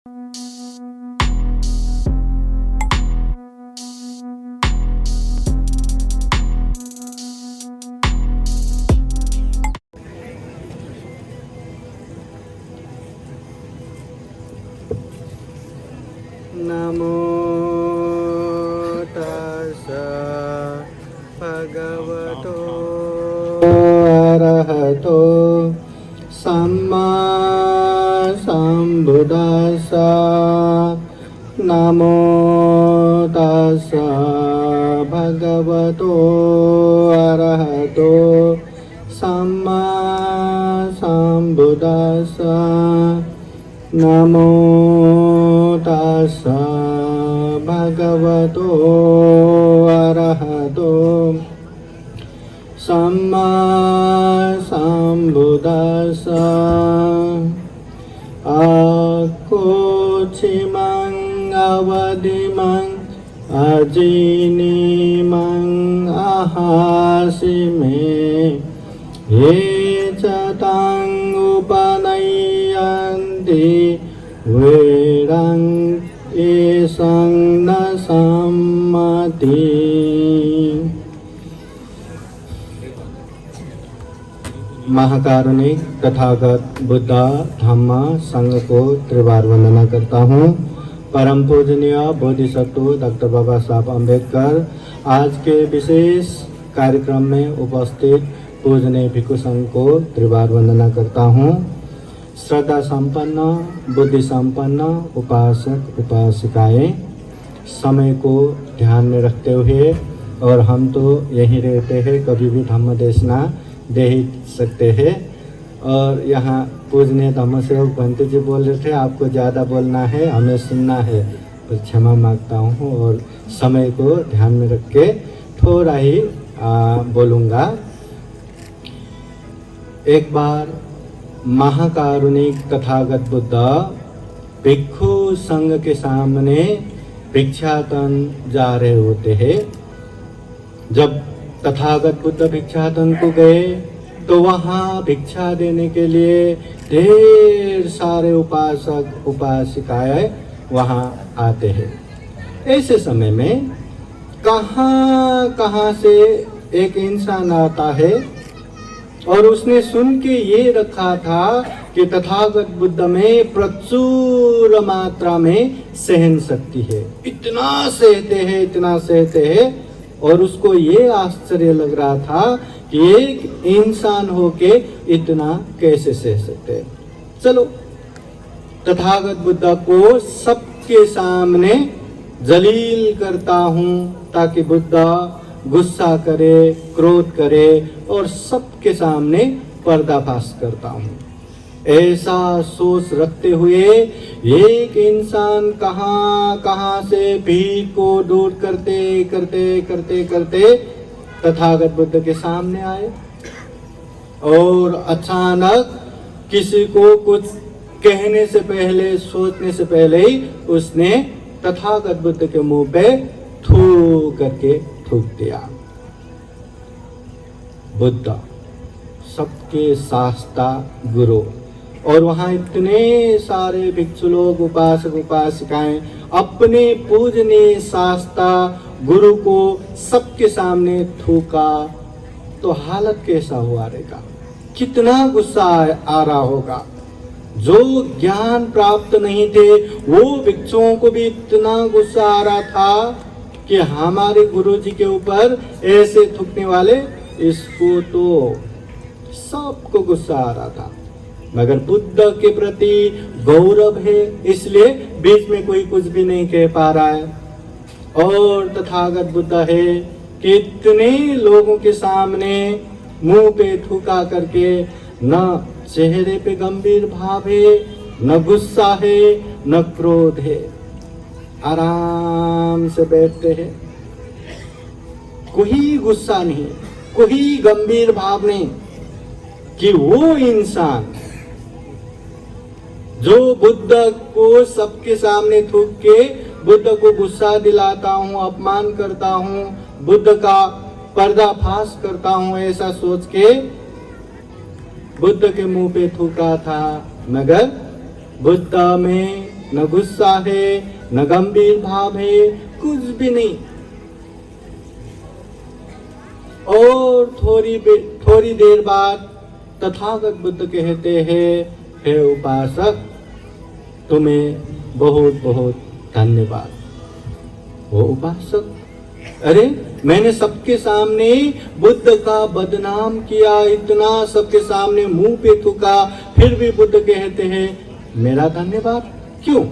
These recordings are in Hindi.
नमो तस्सा भगवतो अरहतो सम्मा सम्बुद्धास्सा। नमो तस्सा भगवतो अरहतो सम्मा सम्बुद्धास्सा। नमो तस्सा भगवतो अरहतो सम्मा सम्बुद्धास्सा। अकोचिमं अवधिमं अजिनिमं अहासिमे ये च तां उपनयन्ति वेदं येषं न सम्मति। महाकारुणिक तथागत बुद्ध धम्म संघ को त्रिवार वंदना करता हूँ। परम पूजनीय बोधिसत्व डॉक्टर बाबा साहब अम्बेडकर आज के विशेष कार्यक्रम में उपस्थित पूजनीय भिक्षु संघ को त्रिवार वंदना करता हूँ। श्रद्धा संपन्न बुद्धि संपन्न उपासक उपासिकाएं समय को ध्यान में रखते हुए, और हम तो यहीं रहते हैं, कभी भी धम्म देशना दे ही सकते हैं। और यहाँ पूजनीय धम्म सेवक बंटी जी बोल रहे थे, आपको ज़्यादा बोलना है, हमें सुनना है, और क्षमा मांगता हूँ और समय को ध्यान में रख के थोड़ा ही बोलूँगा। एक बार महाकारुणिक तथागत बुद्ध भिक्षु संघ के सामने भिक्षाटन जा रहे होते हैं। जब तथागत बुद्ध भिक्षाटन को गए तो वहाँ भिक्षा देने के लिए ढेर सारे उपासक उपासिकाएं वहाँ आते हैं। ऐसे समय में कहाँ से एक इंसान आता है और उसने सुन के ये रखा था कि तथागत बुद्ध में प्रचुर मात्रा में सहन शक्ति है, इतना सहते हैं। और उसको ये आश्चर्य लग रहा था कि एक इंसान होके इतना कैसे सह सकते हैं। चलो तथागत बुद्ध को सबके सामने जलील करता हूँ ताकि बुद्ध गुस्सा करे, क्रोध करे, और सबके सामने पर्दाफाश करता हूँ। ऐसा सोच रखते हुए एक इंसान कहाँ से भीख को दूर करते तथागत बुद्ध के सामने आए। और अचानक किसी को कुछ कहने से पहले, सोचने से पहले ही उसने तथागत बुद्ध के मुंह पे थू करके थूक दिया। बुद्ध सबके शास्ता गुरु, और वहाँ इतने सारे भिक्षु लोग, उपासक उपासिकाएं अपने पूजनीय शास्ता गुरु को सबके सामने थूका, तो हालत कैसा हुआ रहेगा, कितना गुस्सा आ रहा होगा। जो ज्ञान प्राप्त नहीं थे वो भिक्षुओं को भी इतना गुस्सा आ रहा था कि हमारे गुरु जी के ऊपर ऐसे थूकने वाले, इसको तो सबको गुस्सा आ रहा था। मगर बुद्ध के प्रति गौरव है, इसलिए बीच में कोई कुछ भी नहीं कह पा रहा है। और तथागत बुद्ध है कि इतने लोगों के सामने मुंह पे थूका करके, न चेहरे पे गंभीर भाव है, न गुस्सा है, न क्रोध है, आराम से बैठते हैं। कोई गुस्सा नहीं, कोई गंभीर भाव नहीं, कि वो इंसान जो बुद्ध को सबके सामने थूक के बुद्ध को गुस्सा दिलाता हूँ, अपमान करता हूँ, बुद्ध का पर्दाफाश करता हूँ, ऐसा सोच के बुद्ध के मुंह पे थूका था। मगर बुद्ध में न गुस्सा है, न गंभीर भाव है, कुछ भी नहीं। और थोड़ी देर बाद तथागत बुद्ध कहते हैं, हे उपासक, तुम्हें बहुत बहुत धन्यवाद। वो उपासक, अरे मैंने सबके सामने बुद्ध का बदनाम किया, इतना सबके सामने मुंह पे थूका, फिर भी बुद्ध कहते हैं मेरा धन्यवाद क्यों?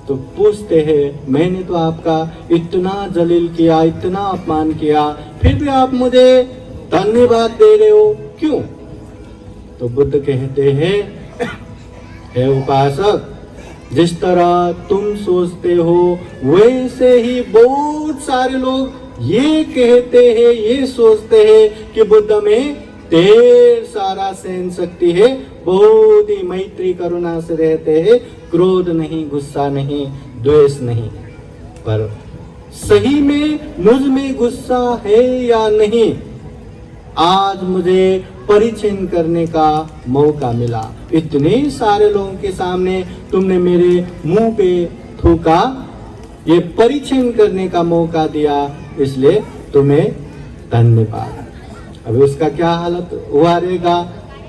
तो पूछते हैं, मैंने तो आपका इतना जलील किया, इतना अपमान किया, फिर भी आप मुझे धन्यवाद दे रहे हो, क्यों? तो बुद्ध कहते हैं, हे उपासक, जिस तरह तुम सोचते हो वैसे ही बहुत सारे लोग ये कहते हैं, ये सोचते हैं कि बुद्ध में ढेर सारा सहन शक्ति है, बहुत ही मैत्री करुणा से रहते हैं, क्रोध नहीं, गुस्सा नहीं, द्वेष नहीं। पर सही में मुझ में गुस्सा है या नहीं, आज मुझे परीक्षण करने का मौका मिला। इतने सारे लोगों के सामने तुमने मेरे मुंह पे थूका, ये परीक्षण करने का मौका दिया, इसलिए तुम्हें धन्यवाद। अभी उसका क्या हालत हुआ रहेगा?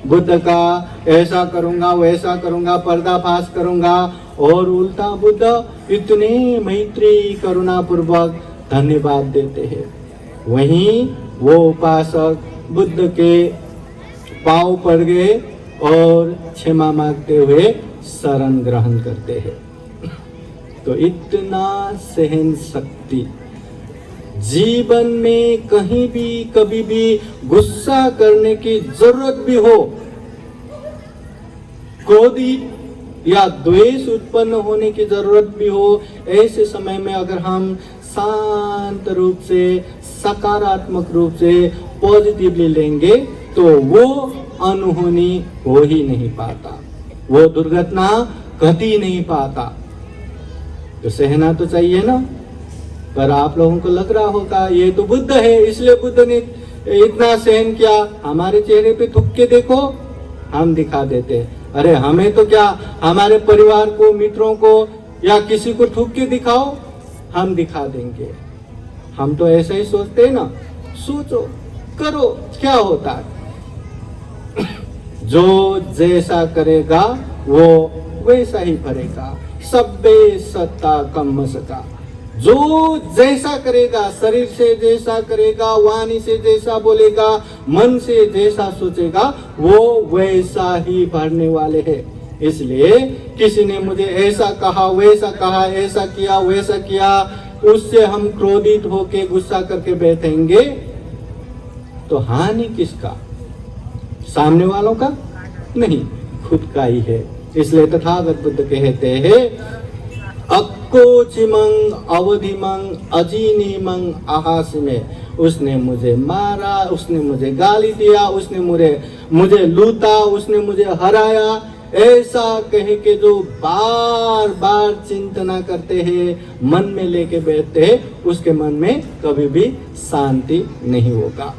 बुद्ध का ऐसा करूंगा, वैसा करूंगा, पर्दाफाश करूंगा, और उल्टा बुद्ध इतने मैत्री करुणा पूर्वक धन्यवाद देते हैं। वहीं वो उपासक बुद्ध के पांव पड़ गए और क्षमा मांगते हुए शरण ग्रहण करते हैं। तो इतना सहन शक्ति, जीवन में कहीं भी कभी भी गुस्सा करने की जरूरत भी हो, क्रोधित या द्वेष उत्पन्न होने की जरूरत भी हो, ऐसे समय में अगर हम शांत रूप से, सकारात्मक रूप से, पॉजिटिवली लेंगे तो वो अनहोनी हो ही नहीं पाता, वो दुर्घटना घट ही नहीं पाता। तो सहना तो चाहिए ना। पर आप लोगों को लग रहा होगा ये तो बुद्ध है, इसलिए बुद्ध ने इतना सहन किया। हमारे चेहरे पे थूक के देखो, हम दिखा देते हैं। अरे हमें तो क्या, हमारे परिवार को, मित्रों को या किसी को थूक के दिखाओ, हम दिखा देंगे। हम तो ऐसा ही सोचते हैं ना। सोचो, करो, क्या होता है? जो जैसा करेगा वो वैसा ही भरेगा। सब्बे सत्ता कम सका। जो जैसा करेगा, शरीर से जैसा करेगा, वाणी से जैसा बोलेगा, मन से जैसा सोचेगा, वो वैसा ही भरने वाले हैं। इसलिए किसी ने मुझे ऐसा कहा, वैसा कहा, ऐसा किया, वैसा किया, उससे हम क्रोधित होके गुस्सा करके बैठेंगे तो हानि किसका? सामने वालों का नहीं, खुद का ही है। इसलिए तथागत बुद्ध कहते हैं, अक्को चिमंग अवधिमंग अजीनीमंग आहास में। उसने मुझे मारा, उसने मुझे गाली दिया, उसने मुझे लूटा, उसने मुझे हराया, ऐसा कहे के जो बार बार चिंतना करते हैं, मन में लेके बैठते हैं, उसके मन में कभी भी शांति नहीं होगा।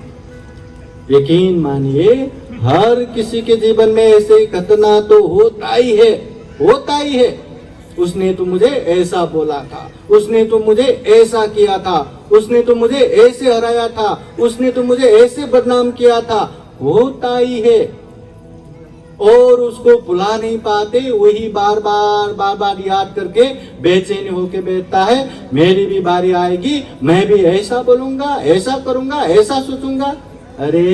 यकीन मानिए, हर किसी के जीवन में ऐसे घटना तो होता ही है, होता ही है। उसने तो मुझे ऐसा बोला था, उसने तो मुझे ऐसा किया था, उसने तो मुझे ऐसे हराया था, उसने तो मुझे ऐसे बदनाम किया था, होता ही है। और उसको भुला नहीं पाते, वही बार बार याद करके बेचैन होके बैठता है। मेरी भी बारी आएगी, मैं भी ऐसा बोलूंगा, ऐसा करूंगा, ऐसा सोचूंगा। अरे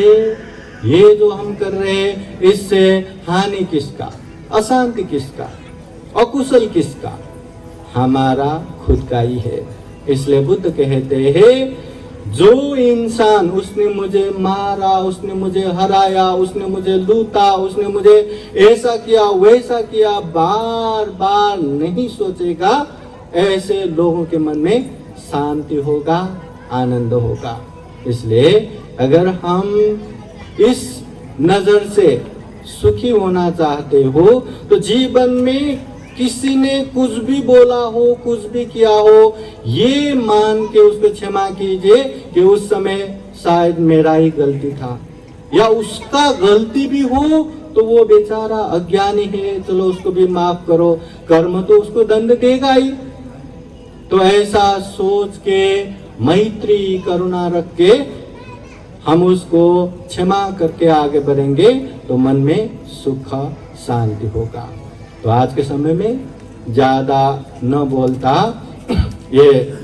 ये जो हम कर रहे हैं, इससे हानि किसका, अशांति किसका, अकुशल किसका? हमारा खुद का ही है। इसलिए बुद्ध कहते हैं, जो इंसान, उसने मुझे मारा, उसने मुझे हराया, उसने मुझे लूटा, उसने मुझे ऐसा किया, वैसा किया, बार बार नहीं सोचेगा, ऐसे लोगों के मन में शांति होगा, आनंद होगा। इसलिए अगर हम इस नजर से सुखी होना चाहते हो तो जीवन में किसी ने कुछ भी बोला हो, कुछ भी किया हो, ये मान के उसको क्षमा कीजिए कि उस समय शायद मेरा ही गलती था, या उसका गलती भी हो तो वो बेचारा अज्ञानी है, चलो उसको भी माफ करो, कर्म तो उसको दंड देगा ही। तो ऐसा सोच के मैत्री करुणा रख के हम उसको क्षमा करके आगे बढ़ेंगे तो मन में सुख शांति होगा। तो आज के समय में ज्यादा न बोलता ये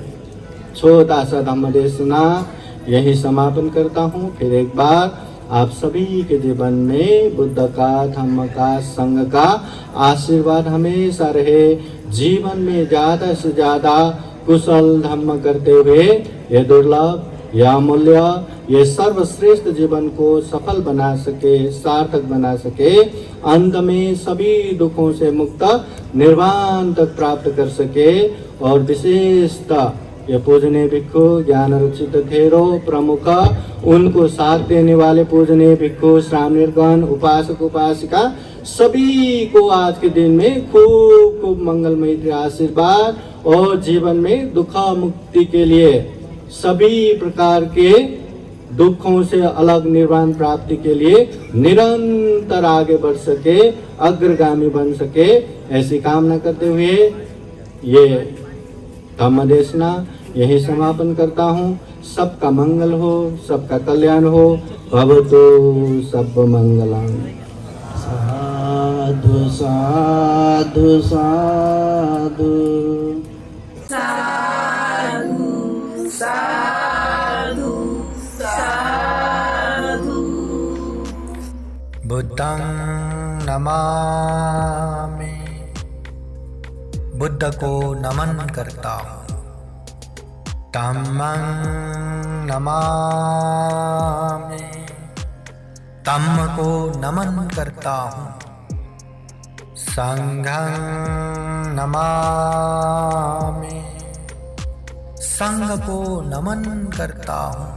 छोटा सा धम्म देशना यही समापन करता हूँ। फिर एक बार आप सभी के जीवन में बुद्ध का, धम्म का, संघ का आशीर्वाद हमेशा रहे। जीवन में ज्यादा से ज्यादा कुशल धम्म करते हुए ये दुर्लभ, यह अमूल्य, ये सर्वश्रेष्ठ जीवन को सफल बना सके, सार्थक बना सके, अंत में सभी दुखों से मुक्त निर्वाण तक प्राप्त कर सके। और विशेषतः ये पूजनीय भिक्षु, ज्ञान रचित थेरो प्रमुख, उनको साथ देने वाले पूजनीय भिक्षु, श्रावणीगण, उपासक उपासिका सभी को आज के दिन में खूब खूब मंगलमय आशीर्वाद और जीवन में दुख मुक्ति के लिए सभी प्रकार के दुखों से अलग निर्वाण प्राप्ति के लिए निरंतर आगे बढ़ सके, अग्रगामी बन सके, ऐसी कामना करते हुए ये धम्म देशना यही समापन करता हूँ। सबका मंगल हो, सबका कल्याण हो। भवतु सब मंगलम। साधु साधु साधु साधु साधु साधु। बुद्धं नमामि, बुद्ध को नमन करता हूँ। धम्मं नमामि, धम्म को नमन करता हूँ। संघं नमामि, संघ को नमन करता हूँ।